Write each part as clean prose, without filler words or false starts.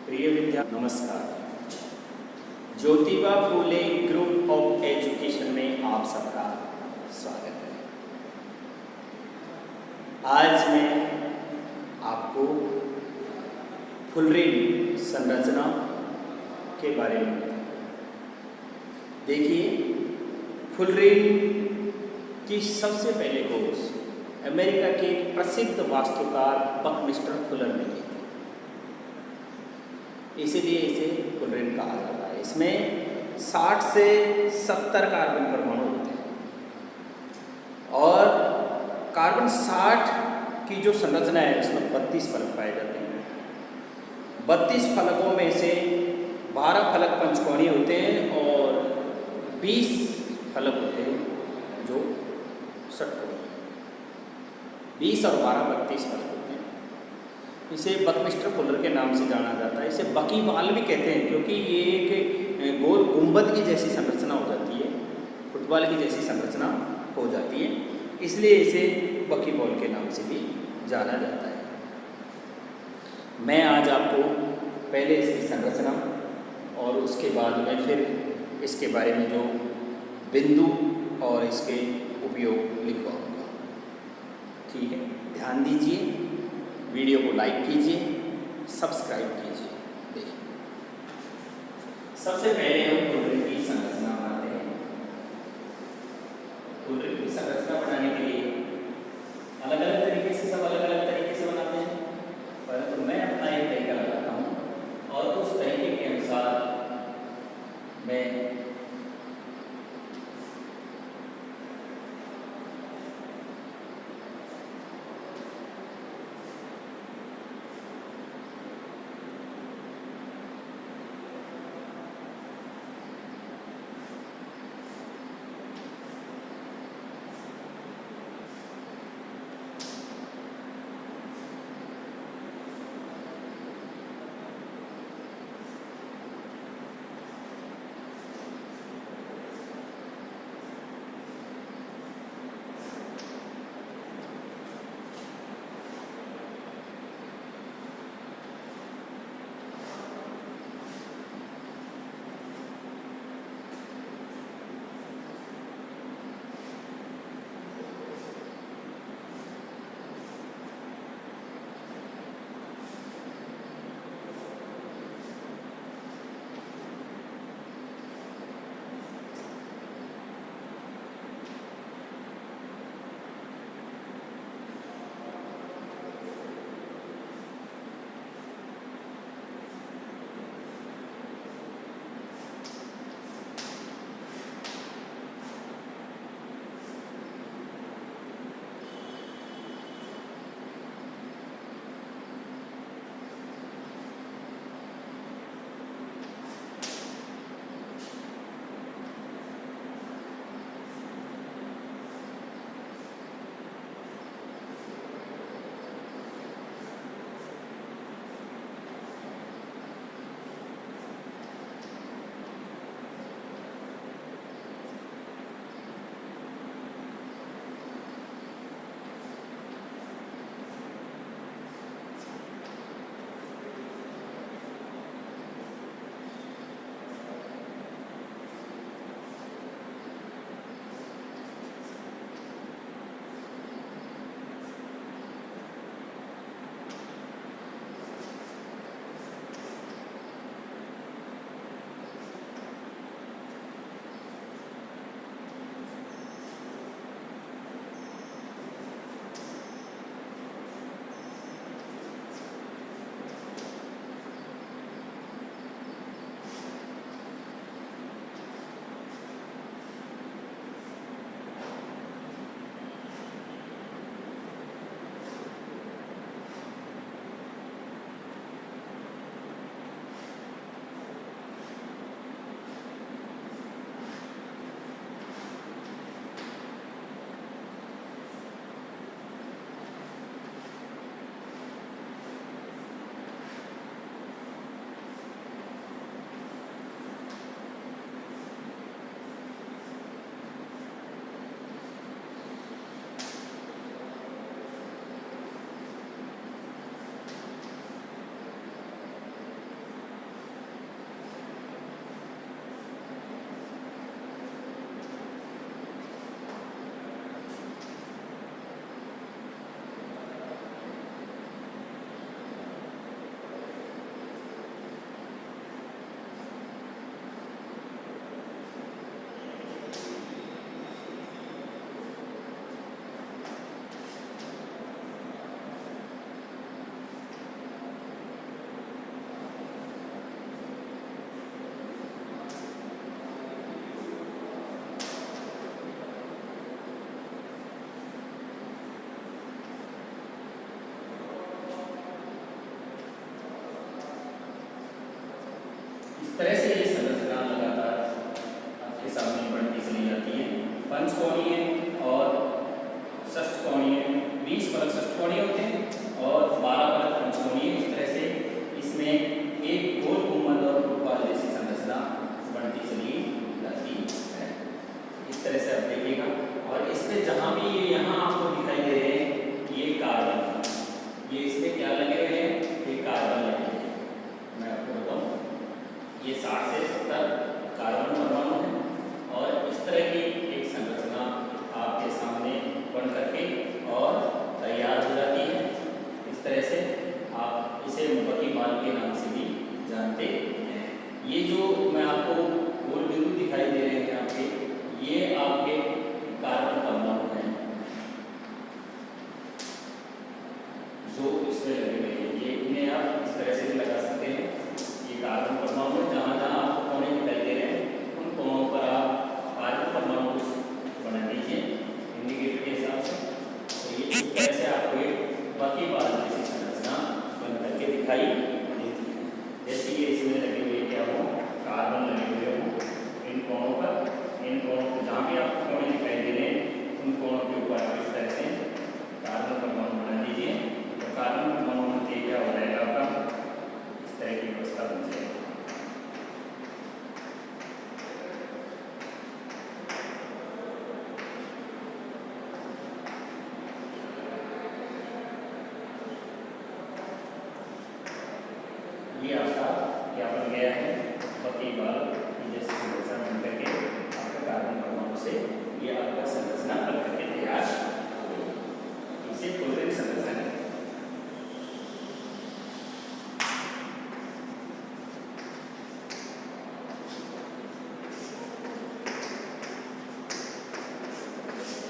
प्रिय विद्या नमस्कार। Jyotiba Phule group of education में आप सबका स्वागत है। आज मैं आपको फुलरिन संरचना के बारे में बताऊंगा। देखिए, फुलरिन की सबसे पहले खोज अमेरिका के एक प्रसिद्ध वास्तुकार बकमिस्टर फुलर ने की थी, इसीलिए इसे फुलरिन कहा जाता है। इसमें 60 से 70 कार्बन परमाणु होते हैं और कार्बन 60 की जो संरचना है उसमें 32 फलक पाए जाते हैं। 32 फलकों में से 12 फलक पंचकोणीय होते हैं और 20 फलक होते हैं जो षटकोणीय। 20 और 12 32 फलक होते हैं। इसे बकमिस्टर फुलर के नाम से जाना जाता है। इसे बकी बाल भी कहते हैं क्योंकि ये एक गोल गुंबद की जैसी संरचना हो जाती है, फुटबॉल की जैसी संरचना हो जाती है, इसलिए इसे बकी बॉल के नाम से भी जाना जाता है। मैं आज आपको पहले इसकी संरचना और उसके बाद में फिर इसके बारे में जो बिंदु और इसके उपयोग लिखवाऊंगा। ठीक है, ध्यान दीजिए, वीडियो को लाइक कीजिए, सब्सक्राइब कीजिए। देखिए, सबसे पहले हम फुलरिन की संरचना बनाते हैं। फुलरिन की संरचना बनाने के लिए अलग अलग तरीके से सब अलग अलग तरीके से बनाते हैं, परंतु मैं अपना एक तरीका लगाता हूँ और उस तरीके के अनुसार मैं पंचकोणीय और षष्ठकोणीय, 20 फलक षष्ठकोणीय होते हैं और 12 फलक पंचकोणीय। इस तरह से इसमें एक गोल गुंबद और फुटबॉल जैसी संरचना बनती चली जाती है। इस तरह से आप देखिएगा। और इसमें जहाँ भी ये यहाँ आपको दिखाई दे रहे हैं ये कार्बन, ये इसमें क्या लगे हुए हैं, ये कार्बन लगे हुए हैं। मैं आपको बताऊँ, ये 60 से 70 कार्बन परमाणु है और इस तरह की एक संरचना आपके सामने बन करके और तैयार हो जाती है। इस तरह से आप इसे मुंबकी बाल के नाम से भी जानते हैं। ये जो मैं आपको गोल बिंदु दिखाई दे रहे हैं आपके, ये आपके कार्बन परमाणु हैं जो इसमें लगे हुए हैं। ये इन्हें आप इस तरह से भी लगा सकते हैं। ये कार्बन परमाणु है, जहाँ जहाँ आपको कोने दिखाई दे रहे हैं उन कोनों पर आप कार्बन परमाणु बना दीजिए इंडिकेटर के हिसाब से। तो ये इस तरह से आपको एक बाकी बाल जैसी संरचना बन करके दिखाई देती है। जैसे ये इसमें लगे हुए क्या हो, कार्बन लगे हुए हों इन कोनों पर, इन कोनों को जहाँ भी आपको कोने दिखाई दे रहे हैं उन कोनों के ऊपर आप इस तरह से कार्बन परमाणु बना दीजिए। तो कार्बन परमाणु बनते क्या हो जाएगा आपका, इस तरह की व्यवस्था बन जाएगी। ये आपका क्या बन गया है, बकी बाल जैसे संरचना बन करके आपका कार्बन परमाणु से ये आपका संरचना बन करके तैयार हो गई। इसे फ्लोरीन संरचना कहते हैं।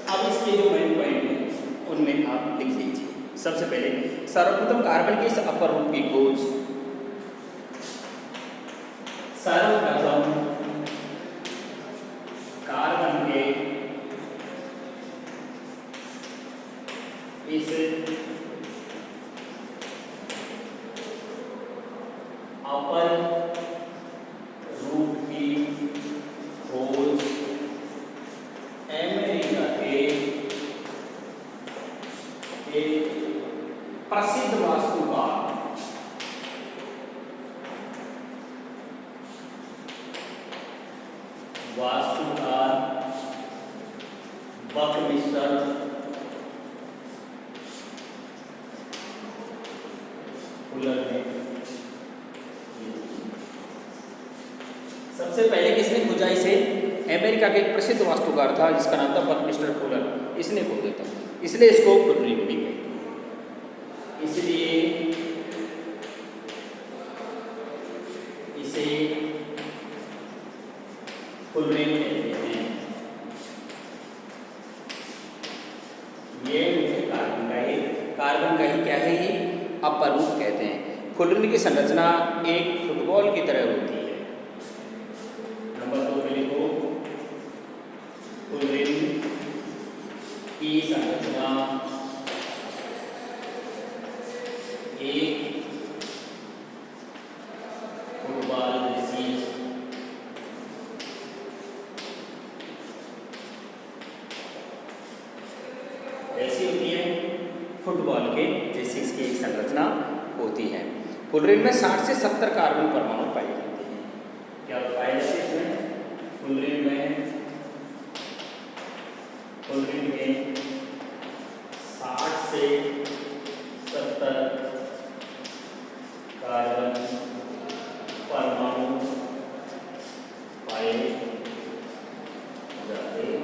अब इसके जो मेन पॉइंट हैं उनमें आप लिख लीजिए। सबसे पहले सर्वप्रथम कार्बन के इस अपर रूप की खोज, सर्वप्रथम कार्बन के इस अपर रूप की खोज अमेरिका के एक प्रसिद्ध वास्तुकार बकमिस्टर फुलर ने सबसे पहले किसने खोजा इसे, अमेरिका के एक प्रसिद्ध वास्तुकार था जिसका नाम था बकमिस्टर फुलर, इसने खोजा था, इसलिए इसको फ्लोरीन भी कहते हैं। इसलिए इसे फ्लोरीन कहते हैं। ये कार्बन का ही क्या है, ये अपर रूप कहते हैं। फ्लोरीन की संरचना एक फुटबॉल की तरह होती है। नंबर 2 पे लिखो, फ्लोरीन की संरचना एक फुटबॉल जैसी ऐसी होती है, फुटबॉल के जैसी इसकी एक संरचना होती है। फ्लोरीन में 60 से 70 कार्बन परमाणु पाए जाते हैं। क्या पाए जाते हैं इसमें, फ्लोरीन में 60 से 70 कार्बन परमाणु पाए जाते हैं।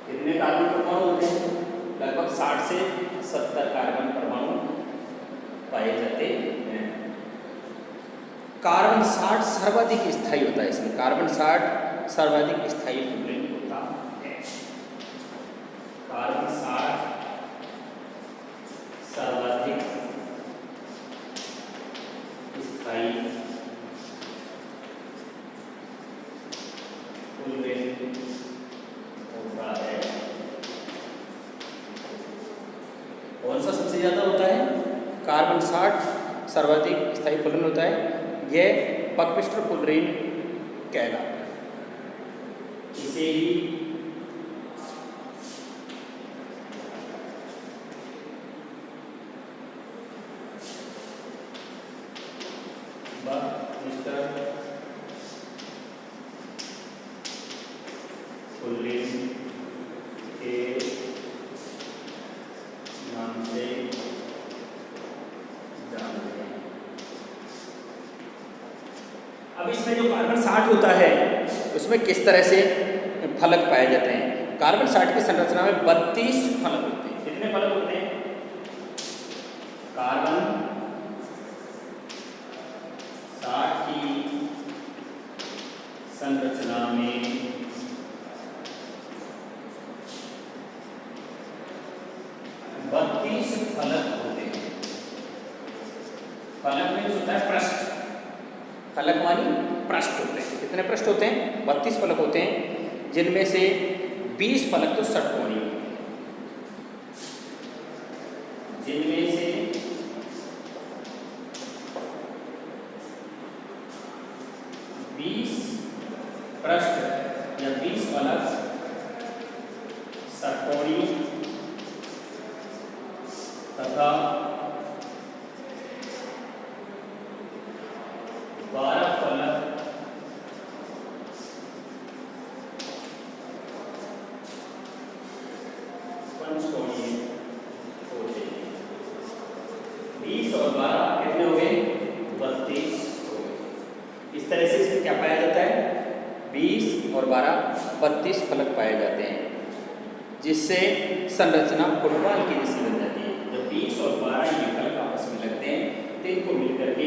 कितने कार्बन परमाणु होते हैं, लगभग 60 से 70 कार्बन परमाणु पाए जाते हैं। कार्बन 60 सर्वाधिक स्थायी होता है, इसमें कार्बन 60 सर्वाधिक स्थायी फ्लोरीन होता है। कार्बन 60 सर्वाधिक स्थायी फ्लोरीन होता है। कौन सा सबसे ज्यादा होता है, कार्बन 60 सर्वाधिक स्थायी फ्लोरीन होता है, यह बकमिस्टर फ्लोरीन कहलाता है। इसे ही मिस्टर पुल्लिंग के नाम से जानते हैं। अब इसमें जो कार्बन 60 होता है उसमें किस तरह से फलक पाए जाते हैं। कार्बन 60 की संरचना में 32 फलक होते हैं। कितने फलक होते हैं? कार्बन 60 की संरचना में 32 फलक होते हैं। फलक में होता है पृष्ठ, फलक मानी पृष्ठ होते हैं। कितने पृष्ठ होते हैं? 32 फलक होते हैं, जिनमें से 20 फलक तो षटकोणीय होते हैं, जिनमें से 20 पृष्ठ या 20 फलक षटकोणीय तथा 12 फलक पंचकोणीय होते हैं। 20 और 12 कितने हो गए? 32 हो गए। इस तरह से इसमें क्या पाया जाता है? 20 और 12 32 फलक पाए जाते हैं, जिससे संरचना फुटबॉल की जैसी बन जाती है। जब 20 और 12 ये फलक आपस में लगते हैं तो इनको मिलकर के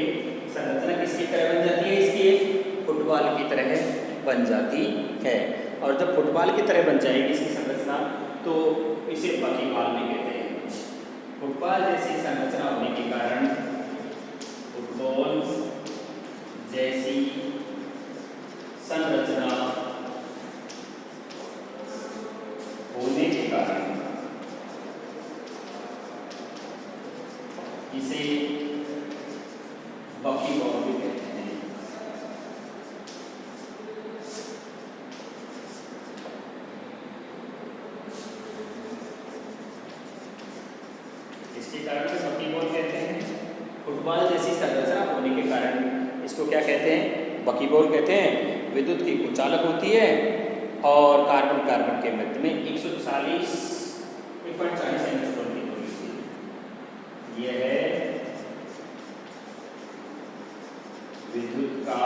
संरचना किसकी तरह बन जाती है? इसकी फुटबॉल की तरह बन जाती है। और जब फुटबॉल की तरह बन जाएगी इसकी संरचना तो इसे बकीबॉल भी कहते हैं। फुटबॉल जैसी संरचना होने के कारण, फुटबॉल जैसी संरचना होने के कारण इसे बकीबॉल भी कहते हैं। इसके कारण से बकीबॉल कहते हैं। फुटबॉल जैसी संरचना होने के कारण इसको क्या कहते हैं? बकीबॉल कहते हैं। विद्युत की कुचालक होती है और कार्बन कार्बन के मध्य में 140 एंगस्ट्रॉम की दूरी होती है। यह है विद्युत का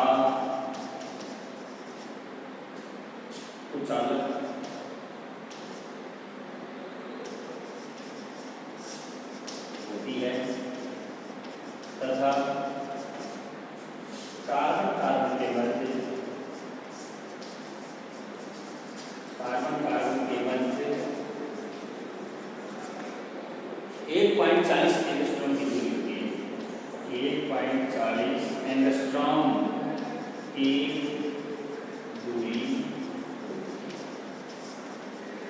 कुचालक होती है तथा कार्बन कार्बन के मध्य 1.40 एंगस्ट्रॉम की दूरी होती है। 1.40 एंगस्ट्रॉम की दूरी।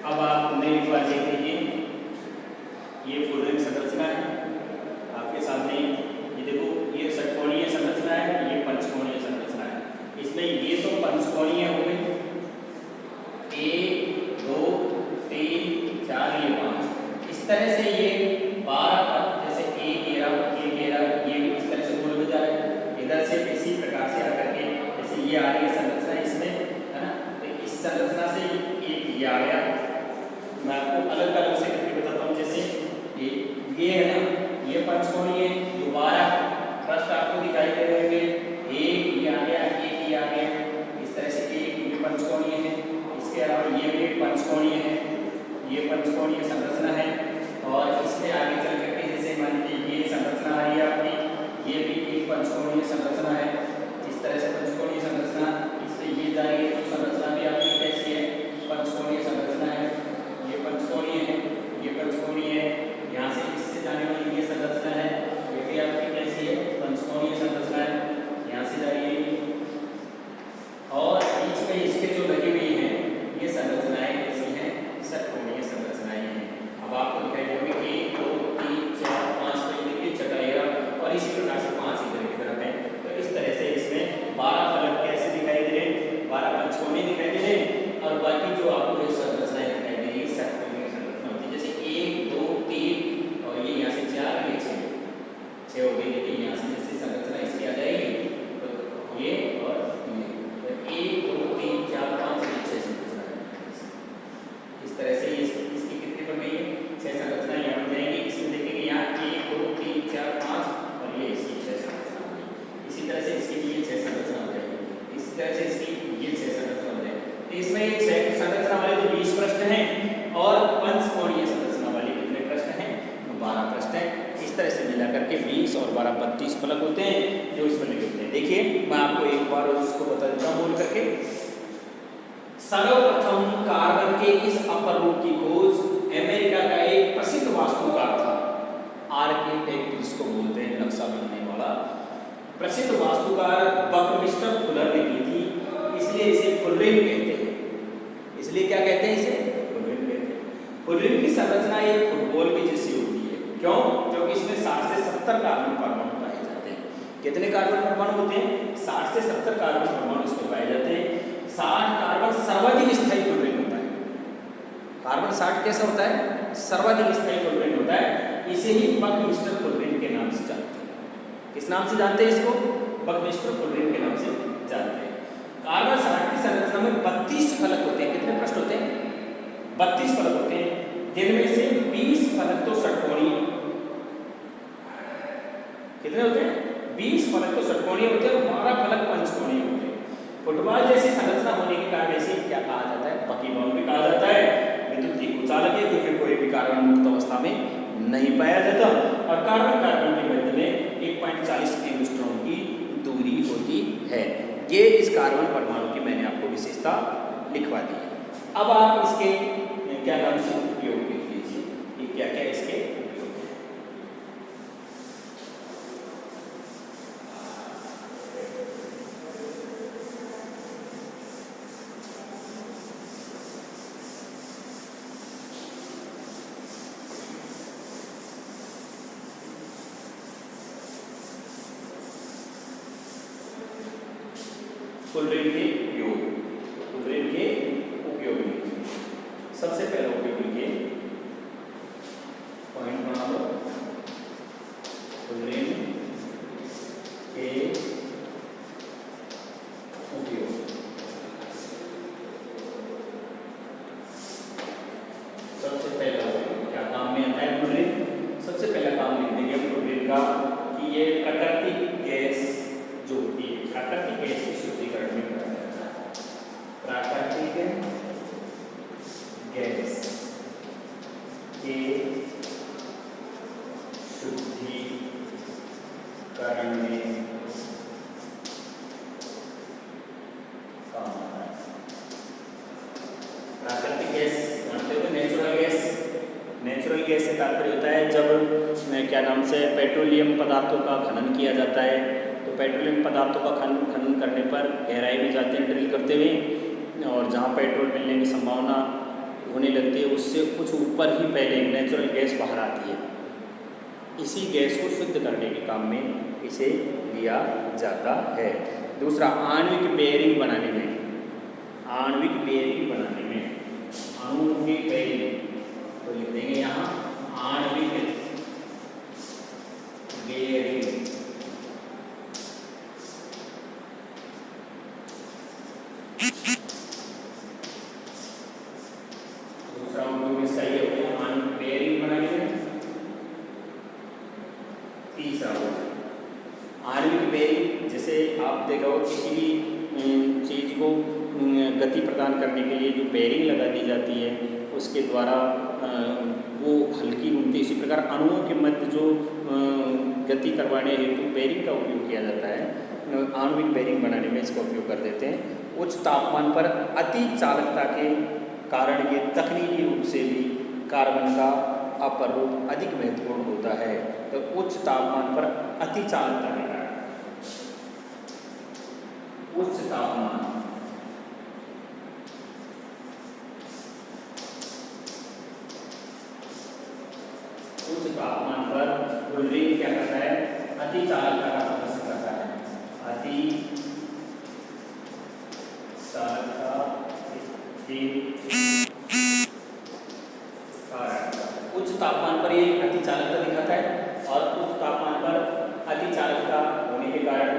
अब आप उन्हें एक बार देख लीजिए, ये फुल रिंग संरचना है आपके सामने। ये देखो, ये षटकोणीय संरचना है, ये पंचकोणीय संरचना है। इसमें ये तो पंचकोणीय हो गई, 1 2 3 4 ये 5। इस तरह से ये 12 का जैसे एक घेरा ये भी इस तरह से गोल हो जाए। इधर से इसी प्रकार से आकर के जैसे ये आ रही है संरचना इसमें, है ना। तो इस संरचना से एक ये आ गया। मैं आपको अलग अलग से करके बताता हूँ। जैसे ये है ना, ये पंचकोणीय है, जो 12 पृष्ठ आपको दिखाई दे रहे होंगे। एक ये आ गया, एक ये आ गया। इस तरह से एक ये पंचकोणीय है। इसके अलावा ये भी एक पंचकोणीय है, ये पंचकोणीय संरचना है। और इसके आगे चल करके जैसे मान लीजिए ये संरचना आ रही है आपकी, ये भी एक पंचकोणीय संरचना है। इस तरह से पंचकोणीय संरचना, इससे ये जा रही है तो संरचना भी आपकी कैसी है? पंचकोणीय संरचना है। ये पंचकोणीय है, ये पंचकोणीय है। यहाँ से इससे जाने वाली ये संरचना है, ये भी आपकी कैसी है? पंचकोणीय संरचना है। यहाँ से जा रही है और बीच में इसके जो लगी हुई है ये संरचनाएं कैसी हैं? षटकोणीय संरचनाएं हैं। अब आप जाकर के 20 और 12 32 फलक होते हैं जो इसमें लगे होते हैं। देखिए मैं आपको एक बार उसको बता देता हूँ बोल करके। सर्वप्रथम कार्बन के इस अपर रूप की खोज अमेरिका का एक प्रसिद्ध वास्तुकार था, आर्किटेक्ट जिसको बोलते हैं, नक्शा बनाने वाला प्रसिद्ध वास्तुकार बकमिस्टर फुलर ने की थी, इसलिए इसे फुलरिन कहते हैं। इसलिए क्या कहते हैं? इसे फुलरिन कहते हैं। फुलरिन की संरचना एक फुटबॉल की जैसी होती है। क्यों? क्योंकि इसमें 60 से 70 कार्बन परमाणु पाए जाते हैं। कितने कार्बन परमाणु होते हैं? 60 से 70 कार्बन परमाणु इसमें पाए जाते हैं। 60 कार्बन सर्वाधिक स्थायी फुलरिन होता है। कार्बन 60 कैसा होता है? सर्वाधिक स्थायी फुलरिन होता है। इसे ही बकमिस्टर फुलरिन के नाम से जानते हैं। किस नाम से जानते हैं इसको? बकमिस्टर फुलरिन के नाम से जानते हैं। कार्बन 60 की संरचना में 32 फलक होते हैं। कितने पृष्ठ होते हैं? 32 फलक होते हैं, जिनमें से 20 फलक तो षटकोणीय। कितने होते हैं? 20 फलक तो षटकोणीय होते हैं और 12 फलक पंचकोणीय होते हैं। फुटबॉल जैसी संरचना होने के कारण इसे क्या कहा जाता है? बकीबाउंड भी कहा जाता है। विद्युत की कुचालक है क्योंकि कोई भी कार्बन मुक्त अवस्था में नहीं पाया जाता और कार्बन कार्बन के मध्य में 1.40 एंगस्ट्रॉम की दूरी होती है। ये इस कार्बन परमाणु की मैंने आपको विशेषता लिखवा दी है। अब आप इसके क्या नाम से उपयोग देख लीजिए, ये क्या क्या इसके उपयोग है। फुलरिन के उपयोग, फुलरिन के उपयोग सबसे पहला उपयोग लिखिए, पॉइंट बना लो। फुलरिन के उपयोग, सबसे पहला क्या काम में आता है? फुलरिन सबसे पहला काम लिख देंगे फुलरिन का कि ये प्राकृतिक गैस जो होती है, प्राकृतिक गैस की शुद्धिकरण में कराया जाता है। प्राकृतिक गैस के शुद्धिकरण में काम आता है। प्राकृतिक गैस जानते हो? Natural gas. नेचुरल गैस से तात्पर्य होता है जब क्या नाम से पेट्रोलियम पदार्थों का खनन किया जाता है, तो पेट्रोलियम पदार्थों का खनन करने पर गहराई में जाते हैं ड्रिल करते हुए, और जहाँ पेट्रोल मिलने की संभावना होने लगती है उससे कुछ ऊपर ही पहले नेचुरल गैस बाहर आती है। इसी गैस को शुद्ध करने के काम में इसे लिया जाता है। दूसरा, आणविक बेयरिंग बनाने में, आणविक बेयरिंग बनाने में, आणविक बेयरिंग तो लिख देंगे यहाँ आणविक बेयरिंग। दूसरा उपयोग इसका ये हो गया आणविक बेयरिंग बनाने में। तीसरा आणविक बेयरिंग, जैसे आप देखा हो किसी भी चीज को गति प्रदान करने के लिए जो बेयरिंग लगा दी जाती है उसके द्वारा वो हल्की घूमती है। इसी प्रकार अणुओं के मध्य जो गति करवाने हेतु बेयरिंग का उपयोग किया जाता है, आणविक बेयरिंग बनाने में इसका उपयोग कर देते हैं। उच्च तापमान पर अति चालकता के कारण ये तकनीकी रूप से भी कार्बन का अपर रूप अधिक महत्वपूर्ण होता है। तो उच्च तापमान पर अति चालकता के कारण, उच्च तापमान उच्च तापमान पर फुलरिन क्या करता है? अति चालकता का प्रदर्शन करता है। अति चालकता के कारण उच्च तापमान पर ये अति चालकता दिखाता है, और उच्च तापमान पर अति चालकता होने के कारण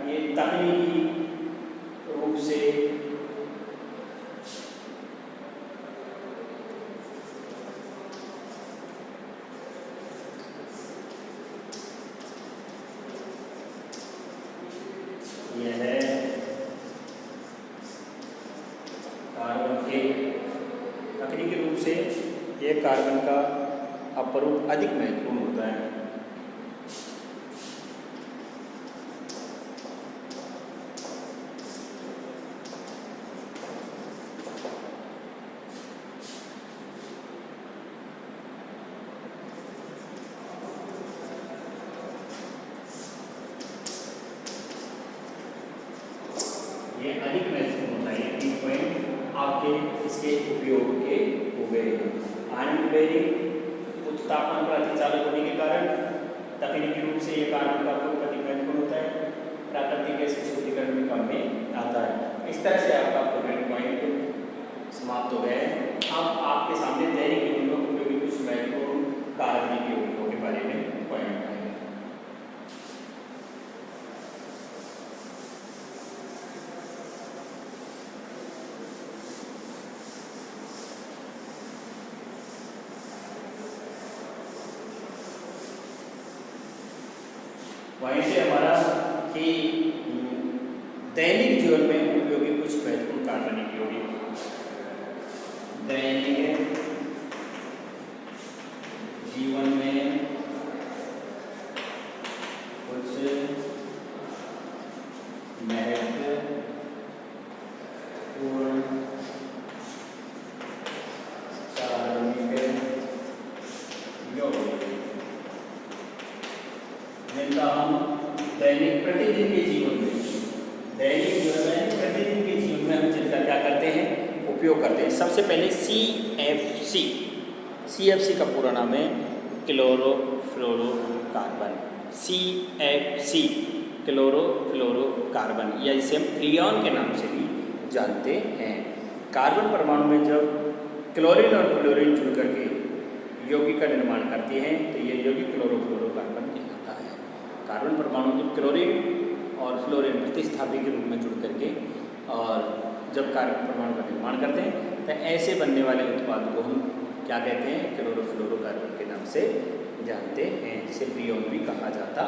ये तकनीकी रूप से यह है कार्बन के तकनीकी रूप से यह कार्बन का अपरूप अधिक महत्वपूर्ण होता है। ये अधिक महत्वपूर्ण होता है। 3 पॉइंट आपके इसके उपयोग के हुए। आयरन बेरिंग उच्च तापमान पर अतिचालक होने के कारण तकनीकी रूप से ये कार्बन का उपयोग अधिक महत्वपूर्ण होता है। प्राकृतिक गैस के शुद्धिकरण में काम में आता है। इस तरह से आपका प्रोग्राम पॉइंट समाप्त हो गया है। अब आपके सामने दैनिक जीवन में उपयोगी कुछ महत्वपूर्ण कार्बनिक यौगिकों के बारे में पॉइंट आएंगे। वहीं से हमारा कि दैनिक जीवन में उपयोगी कुछ महत्वपूर्ण कार्बनिक यौगिक दैनिक जीवन में कुछ महत्वपूर्ण कार्बनिक यौगिक जिनका हम दैनिक प्रतिदिन के जीवन में हम जिनका क्या करते हैं, उपयोग करते हैं। सबसे पहले CFC का पूरा नाम है क्लोरोफ्लोरोकार्बन। CFC क्लोरोफ्लोरोकार्बन, या इसे हम फ्रियॉन के नाम से भी जानते हैं। कार्बन परमाणु में जब क्लोरीन और फ्लोरीन जुड़ करके यौगिक का निर्माण करती हैं तो ये यौगिक क्लोरोफ्लोरोकार्बन कहलाता है। कार्बन परमाणु जब क्लोरीन और फ्लोरीन प्रतिस्थापी के रूप में जुड़ करके और जब कार्बन परमाणु का निर्माण करते हैं तो ऐसे बनने वाले उत्पाद को हम क्या कहते हैं, क्लोरोफ्लोरोकार्बन के नाम से जानते हैं, जिसे फ्रियॉन भी कहा जाता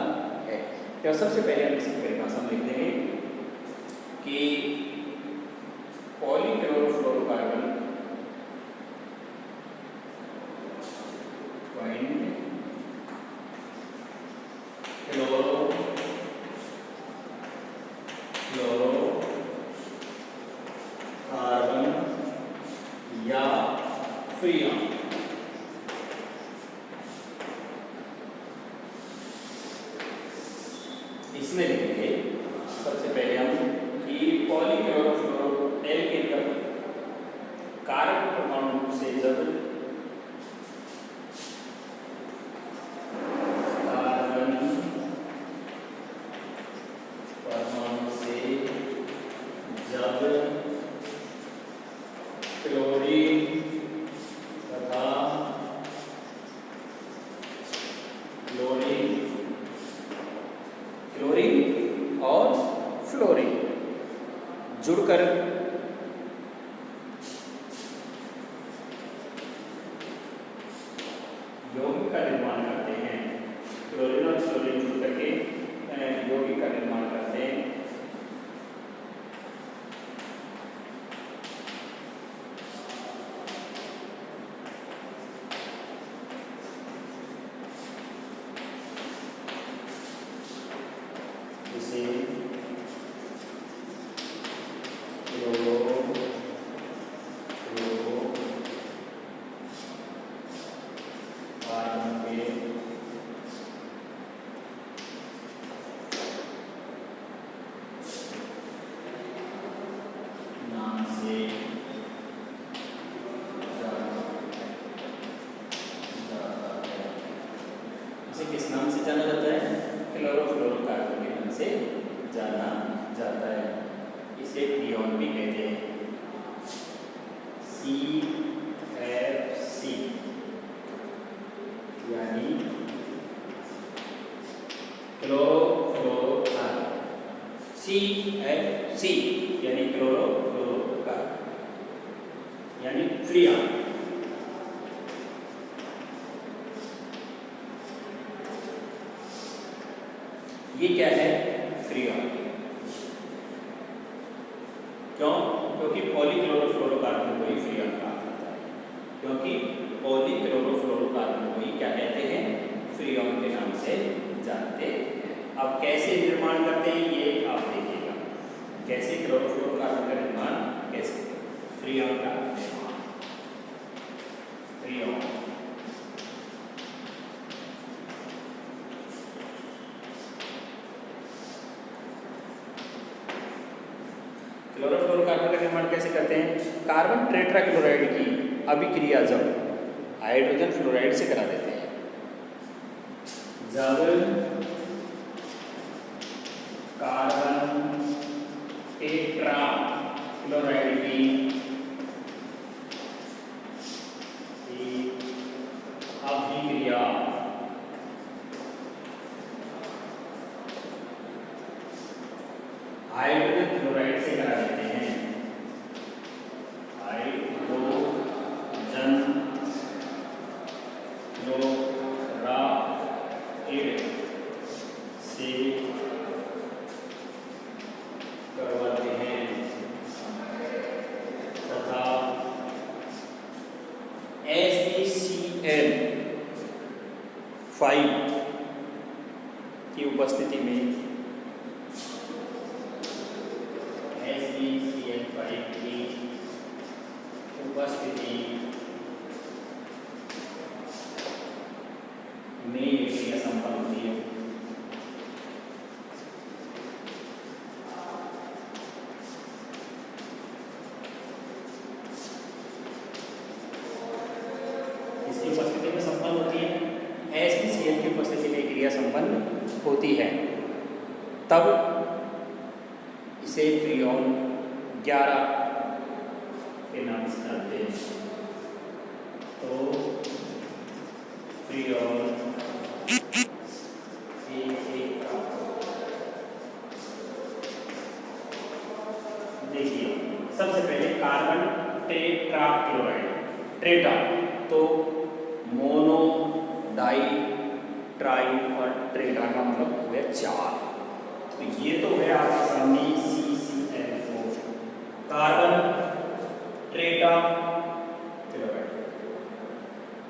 है। तो सबसे पहले हम इसकी परिभाषा में लिख देंगे कि पॉलीक्लोरोफ्लोरोकार्बन कार्बन या फ्रियॉन इसमें लिखेंगे। सबसे पहले हम कि पॉलीक्लोरोफ्लोरो एल्केन का कार्बन परमाणु से जब क्लोरीन और फ्लोरीन जुड़कर यौगिक का निर्माण करते हैं। क्लोरीन और फ्लोरीन जुड़ करके यौगिक का निर्माण करते हैं। किस नाम से जाना जाता है, क्लोरोफ्लोरोकार्बन के नाम से जाना जाता है। इसे फ्रियॉन भी कहते हैं। CFC यानी क्लोरोफ्लोरोकार्बन। CFC यानी क्लोरोफ्लोरोकार्बन यानी फ्रियॉन। ये क्या है, फ्रियॉन। क्यों? क्योंकि पॉलीक्लोरोफ्लोरोकार्बन को ही फ्रियॉन कहा जाता है। क्योंकि पॉलीक्लोरोफ्लोरोकार्बन को ही क्या कहते हैं, फ्रियॉन के नाम से जानते हैं। अब कैसे निर्माण करते हैं ये आप देखिएगा, कैसे क्लोरोफ्लोरोकार्बन का निर्माण, कैसे फ्रियॉन का निर्माण। फ्रियॉन क्लोरोफ्लोरोकार्बन का निर्माण कैसे करते हैं? कार्बन टेट्राक्लोराइड की अभिक्रिया जब हाइड्रोजन फ्लोराइड से करा देते हैं, जब कार्बन टेट्राक्लोराइड की अभिक्रिया हाइड्रोजन फ्लोराइड से करा देते हैं, हाइड्रोजन फ्लोराइड से करवाते हैं तथा SeCl5 की उपस्थिति में SeCl5 की उपस्थिति में ये क्रिया संपन्न होती है। इसकी उपस्थिति में संपन्न होती है, SeCl की उपस्थिति में क्रिया संपन्न होती है, तब इसे फ्रीऑन 11 के नाम से जानते हैं। तो फ्रीऑन देखिए, सबसे पहले कार्बन टेट्राक्लोराइड, टेट्रा तो मोनो, डाई, ट्राई और टेट्रा का मतलब हो गया 4। तो ये तो है आपके सामने CCl4 carbon tetrachloride,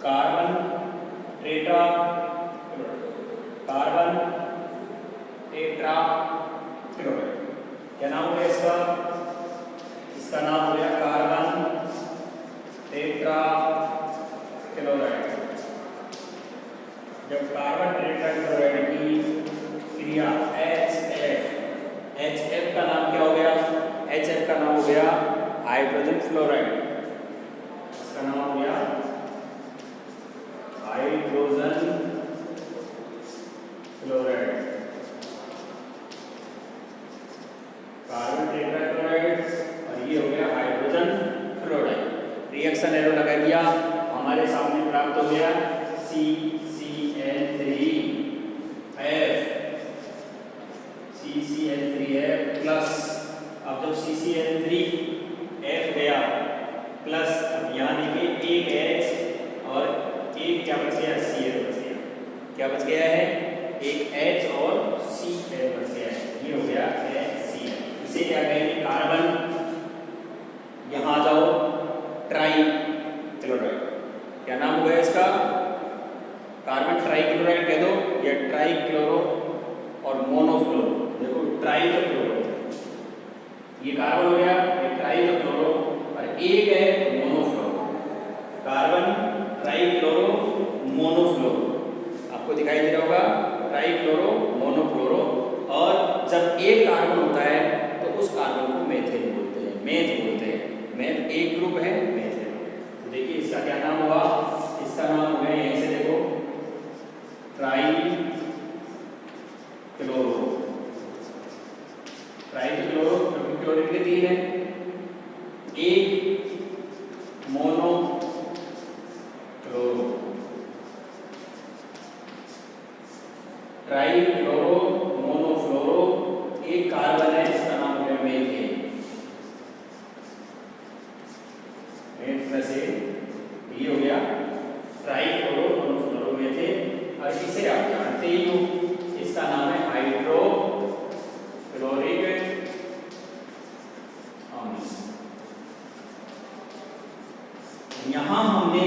carbon tetrachloride, carbon tetrachloride. क्या नाम है इसका? इसका नाम हो गया कार्बन टेट्राक्लोराइड। जब कार्बन टेट्राक्लोराइड की क्रिया HF का नाम क्या हो गया? HF का नाम हो गया हाइड्रोजन फ्लोराइड। इसका नाम हो गया हाइड्रोजन फ्लोराइड, कार्बन टेट्राक्लोराइड, और ये हो गया हाइड्रोजन फ्लोराइड। रिएक्शन एरो लगा दिया, हमारे सामने प्राप्त हो गया CCl3F प्लस। अब जब CCl3F गया प्लस, अब यहाँ देखिए एक H और एक क्या बच गया? Cl बच गया। क्या बच गया है? एक H और Cl बच गया है, ये हो गया HCl। इसे क्या कहेंगे? कार्बन, यहाँ जाओ ट्राइक्लोराइड। क्या नाम हो गया इसका? कार्बन ट्राइक्लोराइड कह दो या ट्राइक्लोरो और मोनोफ्लोरो। देखो ट्राई तो क्लोरो, ये कार्बन हो गया, ये ट्राई तो क्लोरो, और एक है मोनोफ्लोरो। कार्बन ट्राइक्लोरो मोनोफ्लोरो, आपको दिखाई दे रहा होगा ट्राइक्लोरो मोनोफ्लोरो। और जब एक कार्बन होता है तो उस कार्बन को मेथेन बोलते हैं, मेथ बोलते हैं। मेथ एक ग्रुप है, मेथेन। तो देखिए इसका क्या नाम हुआ? इसका नाम हो गया, यहीं से देखो, ट्राइक्लोरो। ट्राइक्लोरो क्योंकि क्लोरीन के 3 है, एक मोनोक्लोरो, ट्राइक्लोरो मोनोफ्लोरो, एक कार्बन है, इसका नाम हो गया मेथेन। मेथ प्लस ये हो गया ट्राइक्लोरो मोनोफ्लोरो मेथेन। और इसे आप जानते ही हो, इसका नाम है हाइड्रोक्लोरिक अम्ल। यहां हमने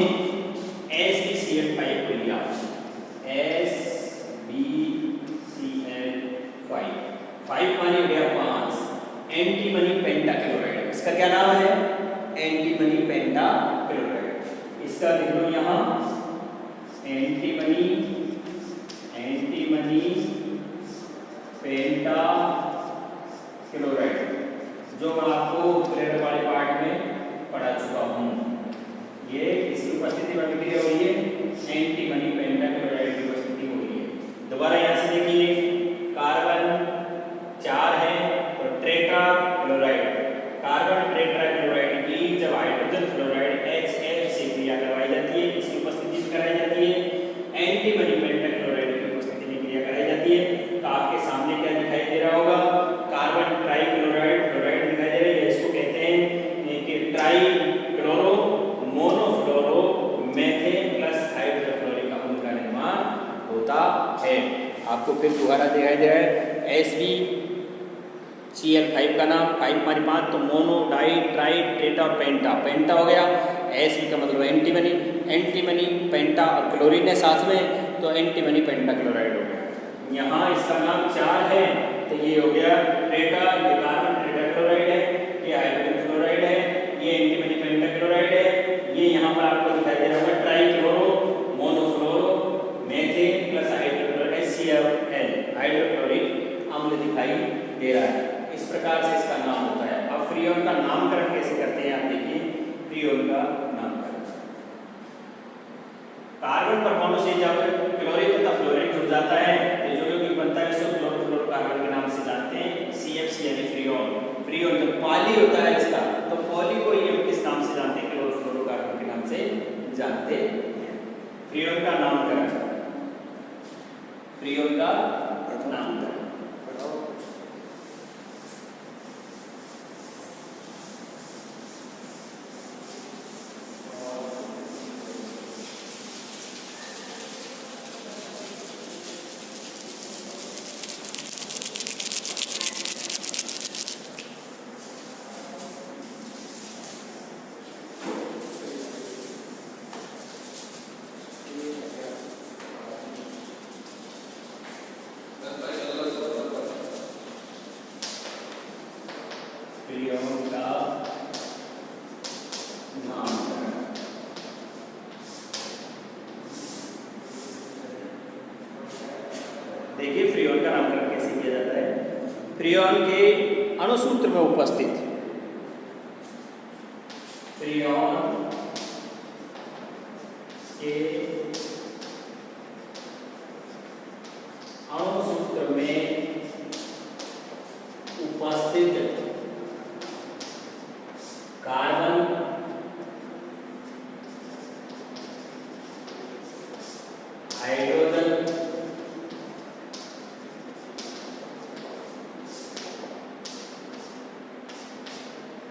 SbCl5 को लिया, SbCl5, 5 मानी हो गया 5, एंटीमनी पेंटाक्लोराइड। इसका क्या नाम है? Antimony pentachloride. इसका लिख लो यहां एंटीमनी पेंटाक्लोराइड। जो मैं आपको प्रेरक वाले पार्ट में पढ़ा चुका हूँ। ये इसकी उपस्थिति में अभिक्रिया हो रही है, एंटीमनी पेंटाक्लोराइड की उपस्थिति हो रही है। दोबारा यहाँ से देखिए, कार्बन 4 है तो tetra chloride, carbon tetra chloride की जब हाइड्रोजन फ्लोराइड HF से क्रिया करवाई जाती है, इसकी उपस्थिति में कराई जाती है, एंटीमनी पेंटाक्लोराइड की उपस्थिति में क्रिया कराई जाती है। तो आपके सामने क्या दिखाई दे रहा होगा, कार्बन ट्राइक्लोराइड फ्लोराइड दिखाई दे रहा है। इसको कहते हैं कि trichloro monofluoro methane plus hydrochloric अम्ल का निर्माण होता है। आपको फिर दोबारा दिखाई दे रहा है, SbCl5 का नाम 5 मानी 5 तो मोनो डाई ट्राई टेट्रा और पेंटा, पेंटा हो गया। Sb का मतलब एंटीमनी, एंटीमनी पेंटा और क्लोरीन है साथ में तो एंटीमनी पेंटाक्लोराइड हो गया। यहाँ इसका नाम 4 है तो ये हो गया टेट्रा, ये कार्बन टेट्राक्लोराइड है, ये हाइड्रोजन फ्लोराइड है, ये एंटीमनी पेंटाक्लोराइड है। ये यहाँ पर आपको दिखाई दे रहा होगा trichloro monofluoro methane plus hydrochloride HCl hydrochloric अम्ल दिखाई दे रहा है। इस प्रकार से इसका नाम होता है। अब फ्रीऑन का नामकरण कैसे करते हैं आप देखिए, फ्रीऑन का नामकरण, कार्बन परमाणु से जब क्लोरीन तथा फ्लोरीन जुड़ जाता है तो जो यौगिक बनता है उसको क्लोरोफ्लोरोकार्बन के नाम से जानते हैं, CFC यानी फ्रीऑन। फ्रीऑन जब पॉली होता है इसका तो पॉली को ये किस नाम से जानते हैं, क्लोरोफ्लोरोकार्बन के नाम से जानते हैं। फ्रीऑन का नामकरण, फ्रीऑन का नामकरण, फ्रीऑन का नामकरण। देखिए फ्रीऑन का नामकरण कैसे किया जाता है। फ्रीऑन के अणुसूत्र में उपस्थित फ्रीऑन के अणुसूत्र में उपस्थित कार्बन, हाइड्रोजन,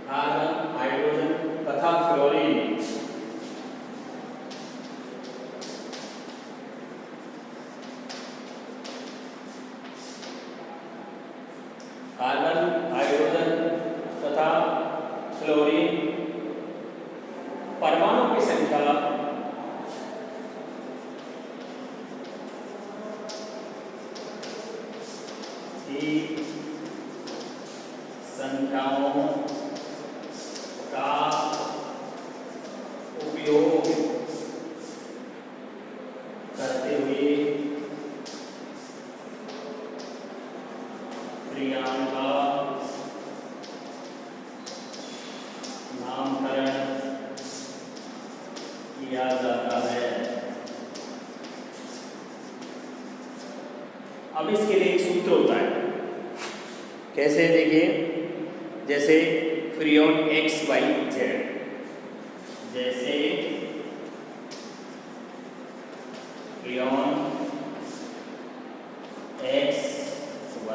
कार्बन, हाइड्रोजन तथा फ्लोरीन कार्बन, हाइड्रोजन तथा फ्लोरीन परमाणु की संख्या संख्याओं का उपयोग करते हुए फ्रीऑन का नामकरण किया जाता है। अब इसके लिए एक सूत्र होता है, कैसे देखिए, जैसे फ्रीऑन XYZ, जैसे फ्रीऑन X, Y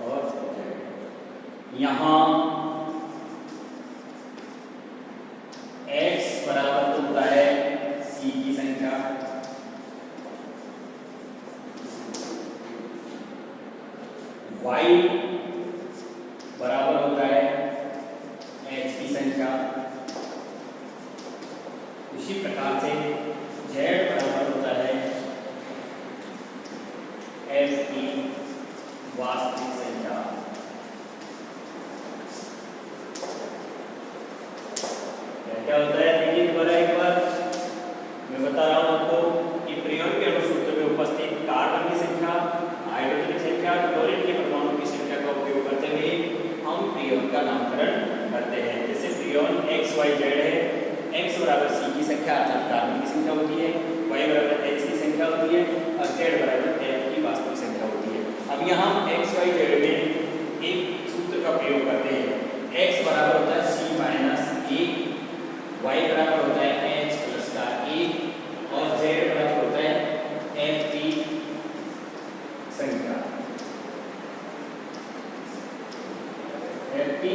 और Z, यहाँ X बराबर होता है C की संख्या, Y बराबर होता है H की संख्या, इसी प्रकार से Z बराबर होता है F की वास्तविक संख्या। क्या होता है देखिए दोबारा एक बार मैं बता रहा हूँ आपको कि फ्रीऑन के अणुसूत्र में उपस्थित कार्बन की संख्या, हाइड्रोजन की संख्या, क्लोरीन के परमाणु की संख्या का उपयोग करते हुए हम फ्रीऑन का नाम वाई जेड है, x बराबर c की संख्या अर्थात कार्बन की संख्या होती है, y बराबर h की संख्या होती है और z बराबर f की वास्तविक संख्या होती है। अब यहाँ x y z में एक सूत्र का प्रयोग करते हैं। x बराबर होता है c माइनस 1, y बराबर होता है h प्लस का 1 और z बराबर होता है f की संख्या, f की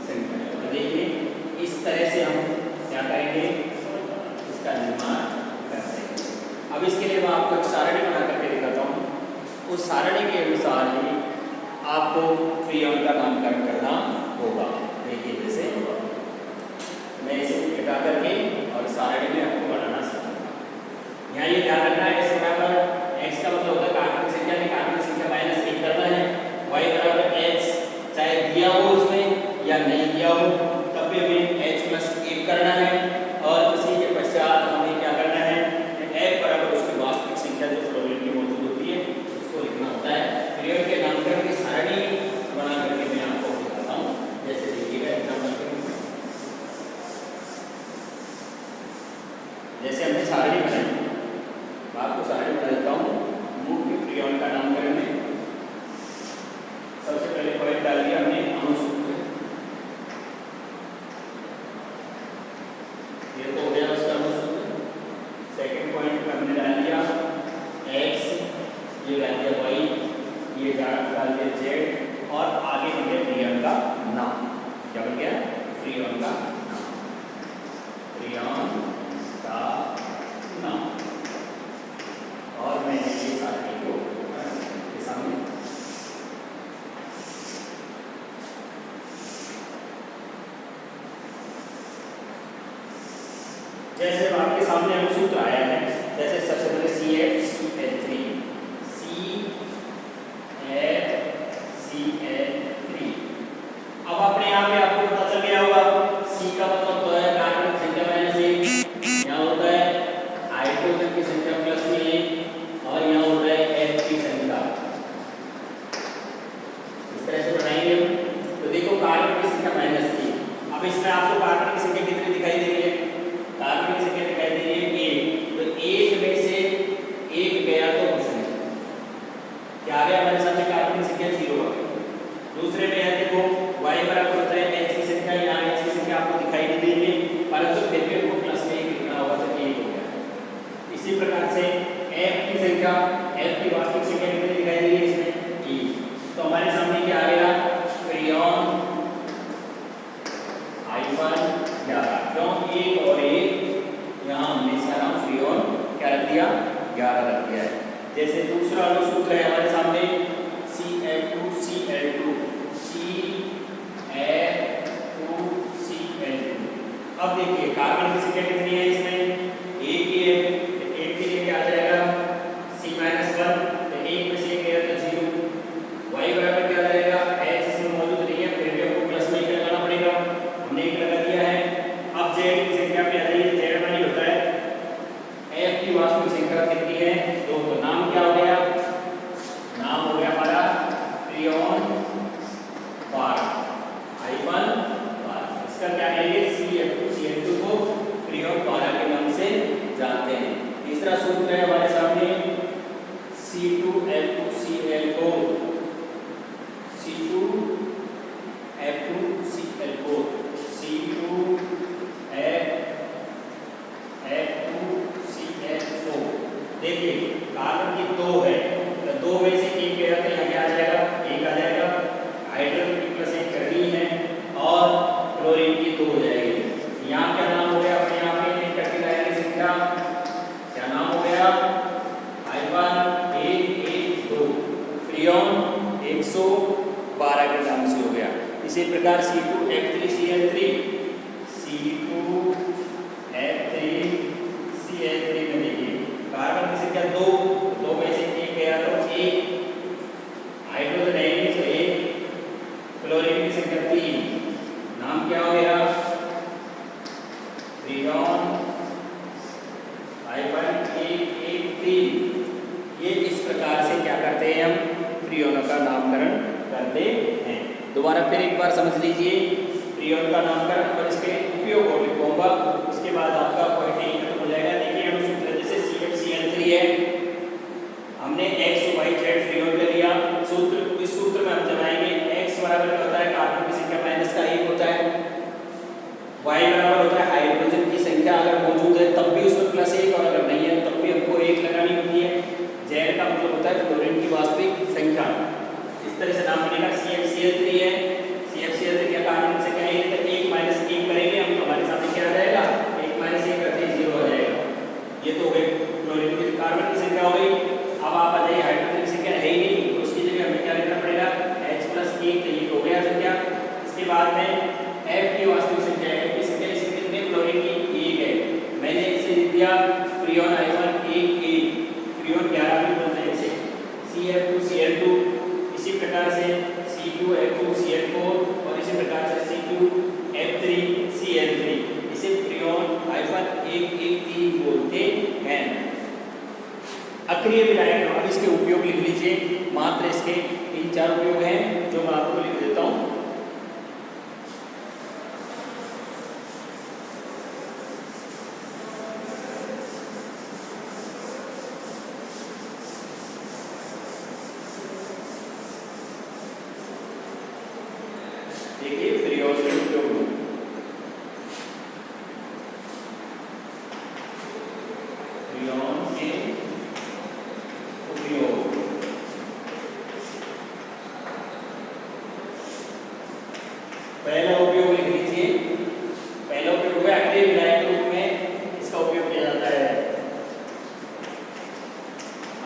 संख्या। तो देखिए इस तरह से हम क्या करेंगे, इसका निर्माण करते हैं। अब इसके लिए मैं आपको एक सारणी बना करके दिखाता हूँ। उस सारणी के अनुसार ही आपको फ्रीऑन का नामकरण करना होगा। देखिए जैसे मैं इसे हटा करके और सारणी में आपको बनाना सिखाऊंगा। यहाँ ये ध्यान रखना है, s बराबर x का मतलब होता है कार्बन की संख्या, कार्बन की संख्या माइनस 1 करना है, y बराबर h चाहे दिया हो उसमें या नहीं दिया हो तब भी हमें h प्लस 1 करना है और इसी के पश्चात हमें क्या करना है, f बराबर उसकी वास्तविक संख्या जो फ्लोरीन में मौजूद होती है उसको लिखना होता है। फ्रीऑन के नामकरण की सारणी बना करके मैं आपको दिखाता हूँ। जैसे देखिएगा एग्जाम्पल के रूप में, जैसे हमने सारणी बनाई, मैं आपको सारणी बना देता हूँ। मुख्य फ्रीऑन का नामकरण में सबसे पहले पॉइंट डाल दिया हमने अणु सूत्र, ये तो हो गया उसका अणु सूत्र। सेकंड पॉइंट पे हमने डाल दिया x, ये डाल दिया y, ये डाल दिया z और आगे हो गया फ्रीऑन का नाम। क्या बन गया, फ्रीऑन का नाम, फ्रीऑन का नाम। और मैं ये सारणी को आपके सामने जैसे आपके सामने अणुसूत्र आया है, जैसे सबसे पहले CF CF3। अब अपने यहाँ पे आपको पता चल गया होगा C का मतलब तो है कार्बन की संख्या माइनस 1, यहाँ होता है हाइड्रोजन की संख्या प्लस 1 और यहाँ होता है F की संख्या। इस तरह से बनाएंगे हम। तो देखो कार्बन की संख्या माइनस 1, अब इसमें आपको कार्बन की संख्या कितनी दिखाई दे रही है, कार्बन की संख्या दिखाई दे रही है 1, तो 1 में से 1 गया तो कुछ नहीं, क्या आ गया हमारे सामने, कार्बन की संख्या 0 आ गई। दूसरे में है देखो y बराबर होता है h की संख्या, यहाँ h की संख्या आपको दिखाई नहीं दे रही है परंतु फिर भी आपको प्लस में 1 लिखना होगा तो 1 हो गया। इसी प्रकार से f की संख्या, f की वास्तविक संख्या कितनी दिखाई दे रही है इसमें 1, तो हमारे सामने क्या आ गया, फ्रीऑन -11। क्यों 1 और 1, यहाँ हमने इसका नाम फ्रीऑन क्या रख दिया, 11 रख दिया है। जैसे दूसरा अणुसूत्र है हमारे सामने CF2Cl2, अब देखिए कार्बन की संख्या कितनी है इसमें, 1 ही है, 1 के लिए क्या आ जाएगा C-1, तो 1 में से 1 गया तो 0, y बराबर क्या आ जाएगा, h इसमें मौजूद नहीं है फिर भी आपको प्लस में 1 लगाना पड़ेगा, हमने 1 लगा दिया है। अब z की संख्या पे आ जाइए, z मानी होता है f की वास्तविक संख्या कितनी है 2, तो नाम क्या हो गया, नाम हो गया हमारा फ्रीऑन 12। इसका क्या कहेंगे, CF2 को फ्रीऑन 12 के नाम से जानते हैं। तीसरा सूत्र है हमारे सामने C2F2Cl4, C2F2Cl4, C2F2Cl4। देखिए कार्बन की 2 है, तो 2 में से 1 गया तो यहाँ क्या आ जाएगा, 1 आ जाएगा, हाइड्रोजन की प्लस 1 करनी है और क्लोरीन की 2 हो जाएगी। यहाँ क्या नाम हो गया, अपने यहाँ पे कटिलाइन की संख्या क्या नाम हो गया, I1-1-1-2, फ्रीऑन 112 के नाम से हो गया। इसी प्रकार C2F3Cl3, C2F3Cl3 में देखिए कार्बन की संख्या 2 में से 1 गया तो 1, हाइड्रोजन है नहीं तो 1, क्लोरीन की संख्या 3, नाम क्या हो गया, फ्रीऑन I1-1-1-3। ये इस प्रकार से क्या करते हैं, हम फ्रीऑनों का नामकरण करते हैं। दोबारा फिर एक बार समझ लीजिए, फ्रीऑन का नामकरण और इसके उपयोग और लिखूंगा। उसके बाद आपका पॉइंट यही खत्म हो जाएगा। देखिए हम सूत्र जैसे CFCl3 है, हमने x y z फ्रीऑन का लिया सूत्र। इस सूत्र में हम जमाएंगे x बराबर क्या होता है, कार्बन की संख्या माइनस का 1 होता है, y बराबर होता है हाइड्रोजन की संख्या अगर मौजूद है तब भी उसमें +1 और अगर नहीं है तब भी हमको 1 लगानी होती है। z का मतलब होता है फ्लोरीन की वास्तविक संख्या। इस तरह से नाम बनेगा CFCl3 है, CFCl3 का कार्बन की संख्या 1 है, 1 माइनस 1 करेंगे हम तो हमारे सामने क्या आ जाएगा, 1 माइनस 1 करते हैं 0 आ जाएगा। ये तो हो गई फ्लोरीन की कार्बन की संख्या हो गई। अब आप आ जाइए हाइड्रोजन की संख्या है ही नहीं तो उसकी जगह हमें क्या लिखना पड़ेगा, H+1 तो ये हो गया संख्या। इसके बाद में F की वास्तविक संख्या है, F की संख्या इसमें कितने फ्लोरीन की 1 है, मैंने इसे लिख दिया फ्रीऑन -1A, फ्रीऑन 11 भी बोलते हैं इसे, CF2Cl2, इसी प्रकार से C2F2Cl4 और इसी प्रकार से C2F3Cl3, इसे फ्रीऑन -113 बोलते हैं। अक्रिय विलायक, अब इसके उपयोग लिख लीजिए, मात्र इसके 3-4 उपयोग हैं जो मैं आपको लिख देता हूँ। देखिए फ्रीऑन के उपयोग, फ्रीऑन के उपयोग, पहला उपयोग लिख लीजिए। पहला उपयोग है अक्रिय विलायक के रूप में इसका उपयोग किया जाता है,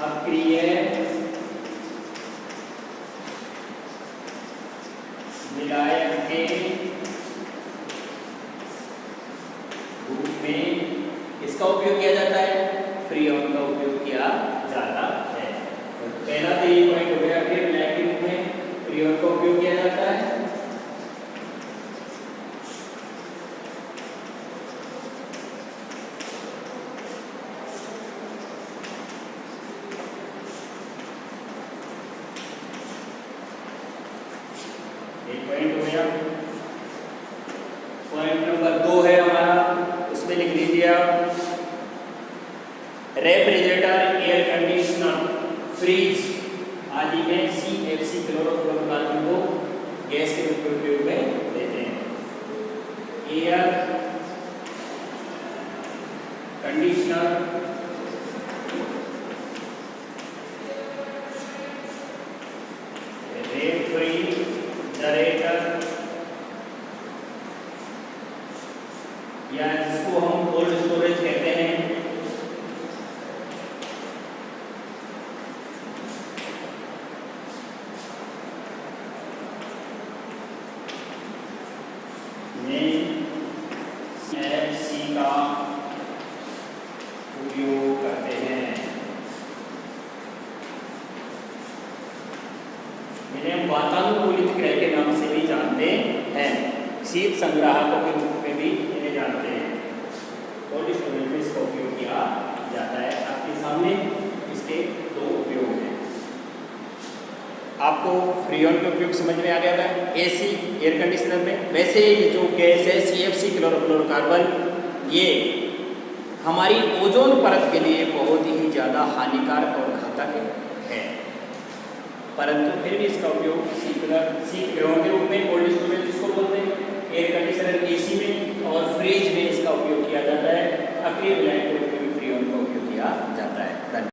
अक्रिय विलायक के रूप में इसका उपयोग किया जाता है, फ्रीऑन का उपयोग किया जाता है। तो पहला तो ये पॉइंट हो गया कि विलायक के रूप में फ्रीऑन का उपयोग किया जाता है। एक पॉइंट हो गया। पॉइंट नंबर 2 है हमारा, उसमें लिख लीजिए आप रेफ्रिजरेटर, एयर कंडीशनर, फ्रिज आदि में CFC क्लोरोफ्लोरोकार्बन को गैस के रूप में उपयोग में लेते हैं। एयर कंडीशनर, रेफ्रिजरेटर या जिसको हम कोल्ड स्टोरेज कहते हैं, CFC का उपयोग करते हैं। इन्हें हम वातानुकूलित गृह के नाम से भी जानते हैं, शीत संग्राहकों के रूप में भी इन्हें जानते हैं। कोल्ड स्टोरेज में इसका उपयोग किया जाता है। आपके सामने इसके 2 उपयोग हैं। आपको फ्रीऑन के उपयोग समझ में आ गया था AC एयर कंडीशनर में। वैसे ये जो गैस है CFC क्लोरोफ्लोरोकार्बन, ये हमारी ओजोन परत के लिए बहुत ही ज़्यादा हानिकारक और घातक है, परंतु फिर भी इसका उपयोग शीतगृहों के रूप में, कोल्ड स्टोरेज जिसको बोलते हैं, एयर कंडीशनर AC में और फ्रिज में इसका उपयोग किया जाता है। अक्रिय विलायक के रूप में भी फ्रीऑन का उपयोग किया जाता है।